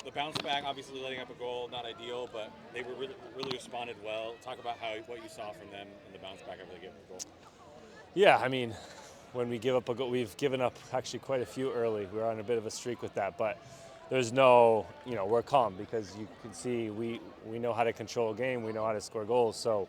the bounce back, obviously letting up a goal, not ideal, but they were really responded well. Talk about what you saw from them in the bounce back after they gave up a goal. Yeah, I mean, when we give up a goal, we've given up actually quite a few early. We're on a bit of a streak with that, but there's no, we're calm because you can see we know how to control a game, we know how to score goals, so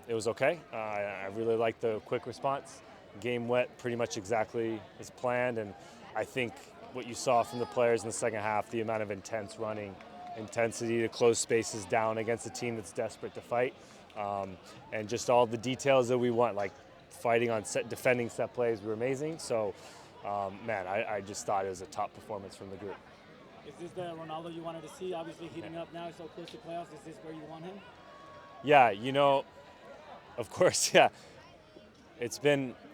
it was okay. I really liked the quick response. Game went pretty much exactly as planned, and I think what you saw from the players in the second half, the amount of intense running, intensity to close spaces down against a team that's desperate to fight, and just all the details that we want, like fighting on defending set plays were amazing. So, man, I just thought it was a top performance from the group. Is this the Ronaldo you wanted to see? Obviously heating up now, so close to playoffs. Is this where you want him? Yeah, of course, yeah.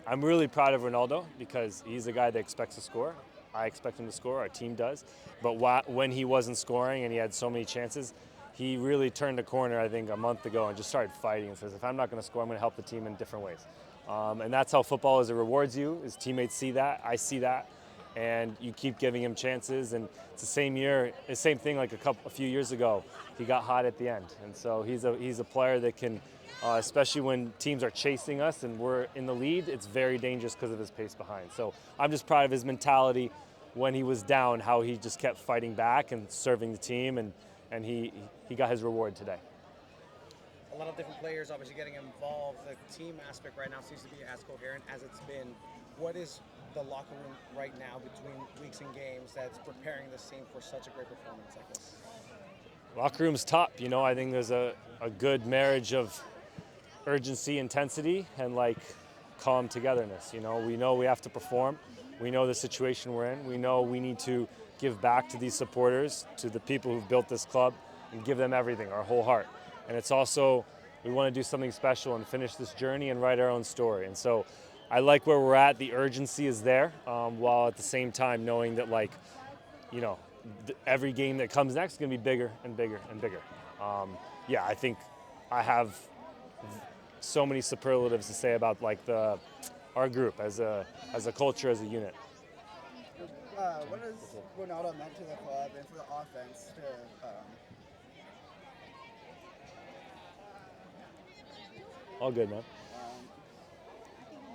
I'm really proud of Ronaldo because he's a guy that expects to score. I expect him to score, our team does. But when he wasn't scoring and he had so many chances, he really turned a corner, I think, a month ago and just started fighting and says, if I'm not going to score, I'm going to help the team in different ways. And that's how football is. It rewards you. His teammates see that. I see that. And you keep giving him chances. And it's the same thing like a few years ago. He got hot at the end. And so he's a player that can, especially when teams are chasing us and we're in the lead, it's very dangerous because of his pace behind. So I'm just proud of his mentality when he was down, how he just kept fighting back and serving the team, and he got his reward today. A lot of different players obviously getting involved. The team aspect right now seems to be as coherent as it's been. What is the locker room right now between weeks and games that's preparing this team for such a great performance like this? Locker room's top. I think there's a good marriage of urgency, intensity, and calm togetherness. We know we have to perform. We know the situation we're in. We know we need to give back to these supporters, to the people who've built this club, and give them everything, our whole heart. And it's also, we want to do something special and finish this journey and write our own story. And so I like where we're at. The urgency is there, while at the same time knowing that every game that comes next is going to be bigger and bigger and bigger. I think I have so many superlatives to say about our group as a culture, as a unit. What has Ronaldo meant to the club and for the offense to All good, man.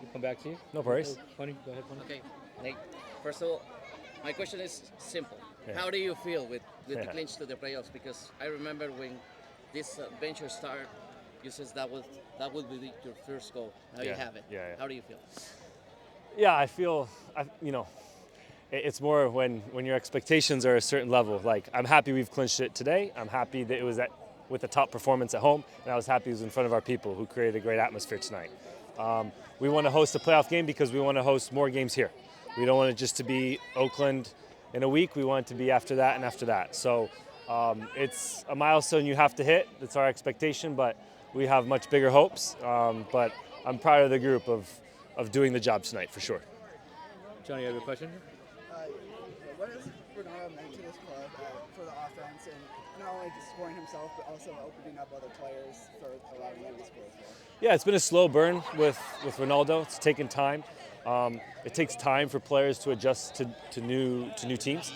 We'll come back to you. No worries. Funny, go ahead, Funny. Okay, Nate. First of all, my question is simple. Yeah. How do you feel with the clinch to the playoffs? Because I remember when this venture started, you said that would be your first goal. Now you have it. Yeah. How do you feel? Yeah, I feel, it's more when your expectations are a certain level. I'm happy we've clinched it today. I'm happy that it was with a top performance at home, and I was happy it was in front of our people who created a great atmosphere tonight. We want to host a playoff game because we want to host more games here. We don't want it just to be Oakland in a week. We want it to be after that and after that. So it's a milestone you have to hit. That's our expectation, but we have much bigger hopes. But I'm proud of the group of doing the job tonight for sure. Johnny, you have a question? what has Ronaldo meant to this club for the offense, and not only just scoring himself, but also opening up other players for allowing them to score as well? Yeah, it's been a slow burn with Ronaldo. It's taken time. It takes time for players to adjust to new teams.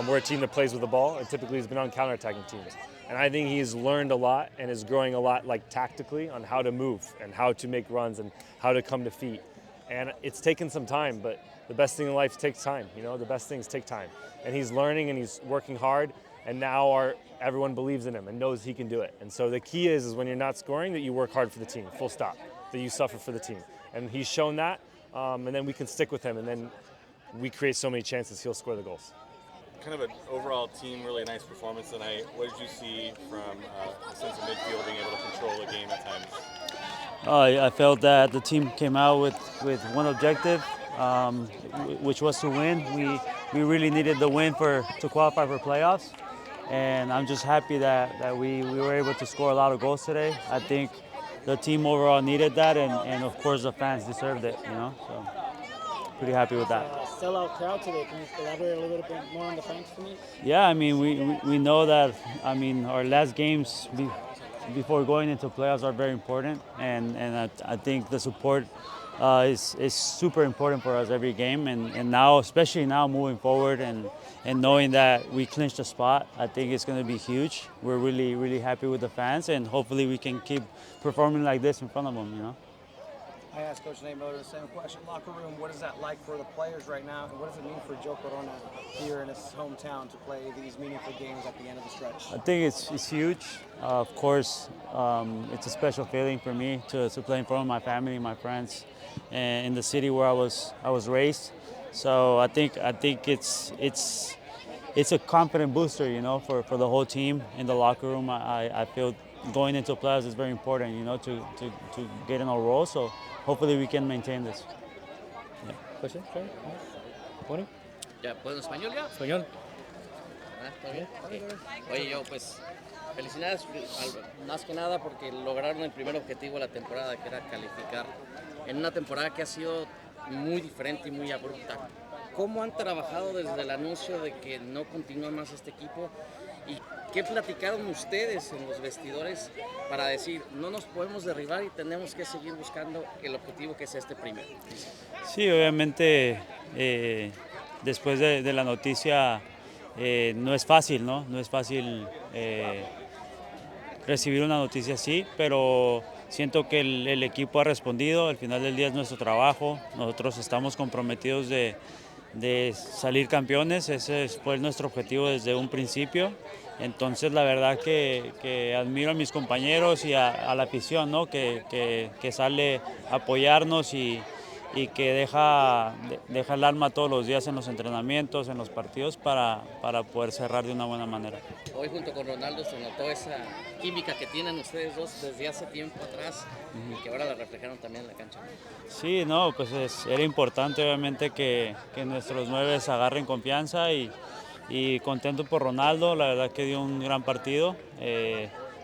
We're a team that plays with the ball, and typically has been on counterattacking teams. And I think he's learned a lot and is growing a lot, tactically, on how to move and how to make runs and how to come to feet. And it's taken some time, but the best thing in life takes time. The best things take time. And he's learning and he's working hard. And now everyone believes in him and knows he can do it. And so the key is when you're not scoring, that you work hard for the team, full stop, that you suffer for the team. And he's shown that, and then we can stick with him, and then we create so many chances he'll score the goals. Kind of an overall team, really nice performance tonight. What did you see from the sense of midfield being able to control the game at times? I felt that the team came out with one objective, which was to win. We really needed the win to qualify for playoffs. And I'm just happy that we were able to score a lot of goals today. I think the team overall needed that, and of course the fans deserved it, so pretty happy with that. Sellout crowd today. Can you elaborate a little bit more on the fans for me? Yeah, we know that, our last games before going into playoffs are very important, and I think the support is super important for us every game, and now, especially now moving forward and knowing that we clinched a spot, I think it's going to be huge. We're really happy with the fans, and hopefully we can keep performing like this in front of them, you know. I asked Coach Nate Miller the same question. Locker room, what is that like for the players right now, and what does it mean for Joe Corona here in his hometown to play these meaningful games at the end of the stretch? I think it's huge. Of course, it's a special feeling for me to play in front of my family, my friends, and in the city where I was raised. So I think it's a confident booster, you know, for the whole team in the locker room. I feel going into playoffs is very important, you know, to get in a role. So hopefully we can maintain this. Question? Sorry. Tony? ¿Ya puedo en español ya? Español. Ah, ¿todo bien? Ok. Oye, yo pues felicidades más que nada porque lograron el primer objetivo de la temporada, que era calificar en una temporada que ha sido muy diferente y muy abrupta. ¿Cómo han trabajado desde el anuncio de que no continúa más este equipo? ¿Y qué platicaron ustedes en los vestidores para decir, no nos podemos derribar y tenemos que seguir buscando el objetivo que es este primero? Sí, obviamente después de la noticia no es fácil, ¿no? No es fácil recibir una noticia así, pero siento que el equipo ha respondido. Al final del día es nuestro trabajo. Nosotros estamos comprometidos de salir campeones. Ese fue nuestro objetivo desde un principio. Entonces la verdad que admiro a mis compañeros y a la afición, ¿no? que sale a apoyarnos y que deja el alma todos los días en los entrenamientos, en los partidos para poder cerrar de una buena manera. Hoy junto con Ronaldo se notó esa química que tienen ustedes dos desde hace tiempo atrás y que ahora la reflejaron también en la cancha. Sí, no, pues era importante obviamente que nuestros nueve agarren confianza y contento por Ronaldo, la verdad que dio un gran partido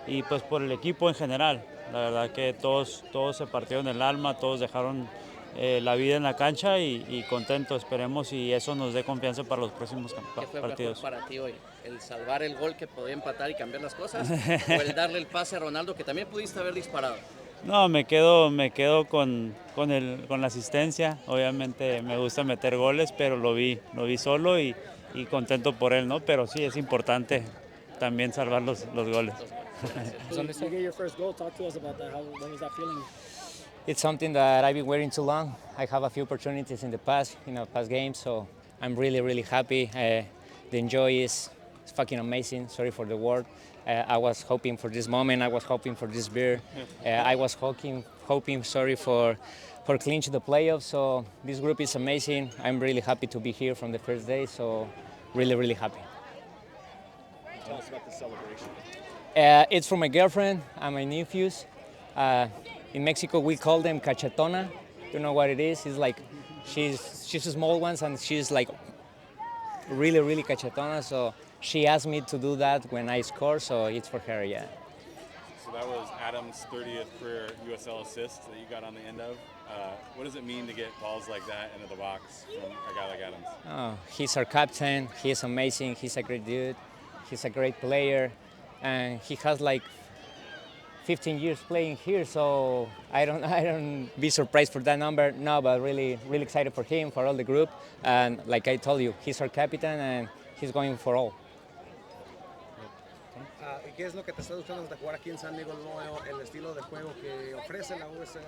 y pues por el equipo en general, la verdad que todos se partieron el alma, todos dejaron la vida en la cancha y contento, esperemos y eso nos dé confianza para los próximos ¿Qué fue partidos. mejor para ti hoy? ¿El salvar el gol que podía empatar y cambiar las cosas? ¿O el darle el pase a Ronaldo que también pudiste haber disparado? No, me quedo con la asistencia, obviamente me gusta meter goles, pero lo vi solo y contento por él, ¿no? Pero sí, es importante también salvar los goles. You get your first goal. Talk to us about that. What was that feeling? It's something that I've been waiting too long. I have a few opportunities in the past games, so I'm really happy. The enjoy is fucking amazing. Sorry for the word. I was hoping for this moment. I was hoping for this beer. I was hoping, for clinch the playoffs. So this group is amazing. I'm really happy to be here from the first day. So really happy. Tell us about the celebration. It's from my girlfriend and my nephews. In Mexico, we call them cachetona. You know what it is? It's like she's a small ones and she's like really cachetona. So she asked me to do that when I score. So it's for her, yeah. So that was Adam's 30th career USL assist that you got on the end of. What does it mean to get balls like that into the box from a guy like Adams? Oh, he's our captain. He's amazing. He's a great dude. He's a great player, and he has like 15 years playing here. So I don't be surprised for that number. No, but really excited for him, for all the group, and like I told you, he's our captain and he's going for all. ¿Qué es lo que te está gustando de jugar aquí en San Diego Nuevo, el estilo de juego que ofrece la USL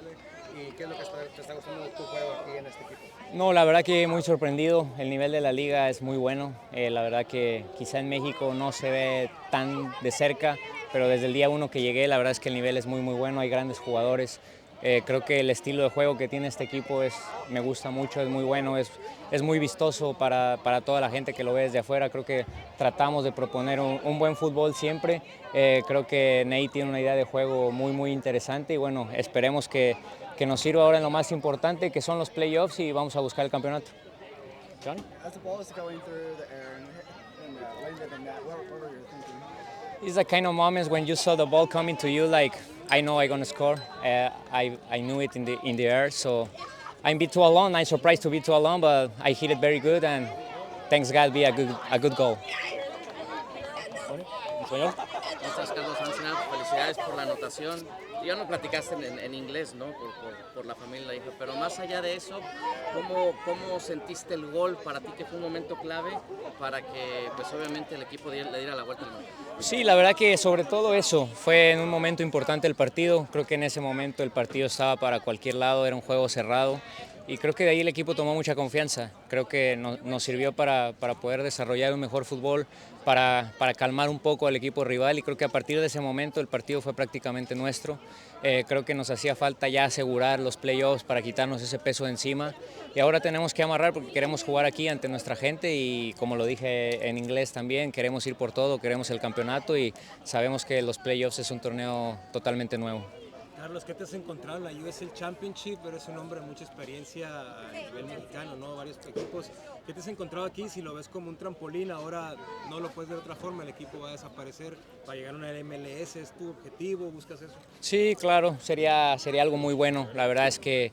y qué es lo que te está gustando de tu juego aquí en este equipo? No, la verdad que muy sorprendido, el nivel de la liga es muy bueno, la verdad que quizá en México no se ve tan de cerca, pero desde el día uno que llegué la verdad es que el nivel es muy bueno, hay grandes jugadores. Creo que el estilo de juego que tiene este equipo me gusta mucho, es muy bueno, es muy vistoso para toda la gente que lo ve desde afuera. Creo que tratamos de proponer un buen fútbol siempre. Creo que Nate tiene una idea de juego muy interesante y bueno, esperemos que nos sirva ahora en lo más importante que son los playoffs y vamos a buscar el campeonato. Johnny? As the ball is going through the air and landed in the net, what were you thinking? It's the kind of moments when you saw the ball coming to you, like I know I'm gonna score. I knew it in the air, so I'm be too alone. I'm surprised to be too alone, but I hit it very good, and thanks God, be a good goal. ¿Español? ¿Cómo estás, Carlos? Antes de nada, felicidades por la anotación. Ya no platicaste en inglés, ¿no? Por la familia y la hija, pero más allá de eso, ¿cómo sentiste el gol para ti, que fue un momento clave para que, pues obviamente, el equipo le diera la vuelta al marcador? Sí, la verdad que sobre todo eso, fue en un momento importante el partido, creo que en ese momento el partido estaba para cualquier lado, era un juego cerrado y creo que de ahí el equipo tomó mucha confianza, creo que nos sirvió para poder desarrollar un mejor fútbol, para calmar un poco al equipo rival y creo que a partir de ese momento el partido fue prácticamente nuestro. Creo que nos hacía falta ya asegurar los playoffs para quitarnos ese peso de encima y ahora tenemos que amarrar porque queremos jugar aquí ante nuestra gente y como lo dije en inglés también, queremos ir por todo, queremos el campeonato y sabemos que los playoffs es un torneo totalmente nuevo. Carlos, ¿qué te has encontrado en la USL Championship? Eres un hombre de mucha experiencia a nivel mexicano, ¿no? Varios equipos. ¿Qué te has encontrado aquí? Si lo ves como un trampolín, ahora no lo puedes ver de otra forma, el equipo va a desaparecer, va a llegar a una MLS, ¿es tu objetivo? ¿Buscas eso? Sí, claro, sería algo muy bueno. La verdad es que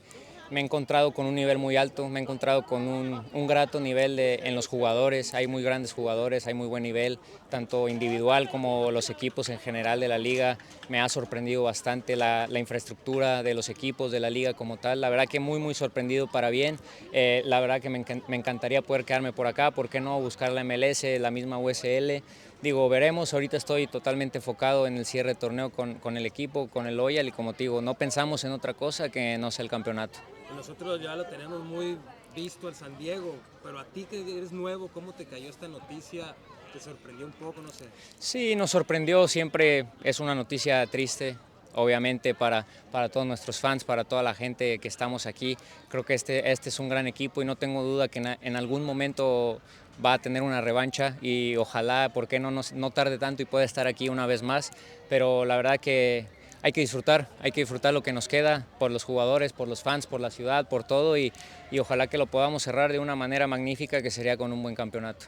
me he encontrado con un nivel muy alto, me he encontrado con un grato nivel en los jugadores, hay muy grandes jugadores, hay muy buen nivel, tanto individual como los equipos en general de la liga. Me ha sorprendido bastante la infraestructura de los equipos de la liga como tal, la verdad que muy sorprendido para bien, la verdad que me encantaría poder quedarme por acá, ¿por qué no buscar la MLS, la misma USL? Digo, veremos, ahorita estoy totalmente enfocado en el cierre de torneo con el equipo, con el Loyal y como te digo, no pensamos en otra cosa que no sea el campeonato. Nosotros ya lo tenemos muy visto el San Diego, pero a ti que eres nuevo, ¿cómo te cayó esta noticia? ¿Te sorprendió un poco? No sé. Sí, nos sorprendió, siempre es una noticia triste, obviamente para todos nuestros fans, para toda la gente que estamos aquí. Creo que este es un gran equipo y no tengo duda que en algún momento va a tener una revancha y ojalá, ¿por qué no tarde tanto y pueda estar aquí una vez más? Pero la verdad que hay que disfrutar lo que nos queda por los jugadores, por los fans, por la ciudad, por todo y ojalá que lo podamos cerrar de una manera magnífica que sería con un buen campeonato.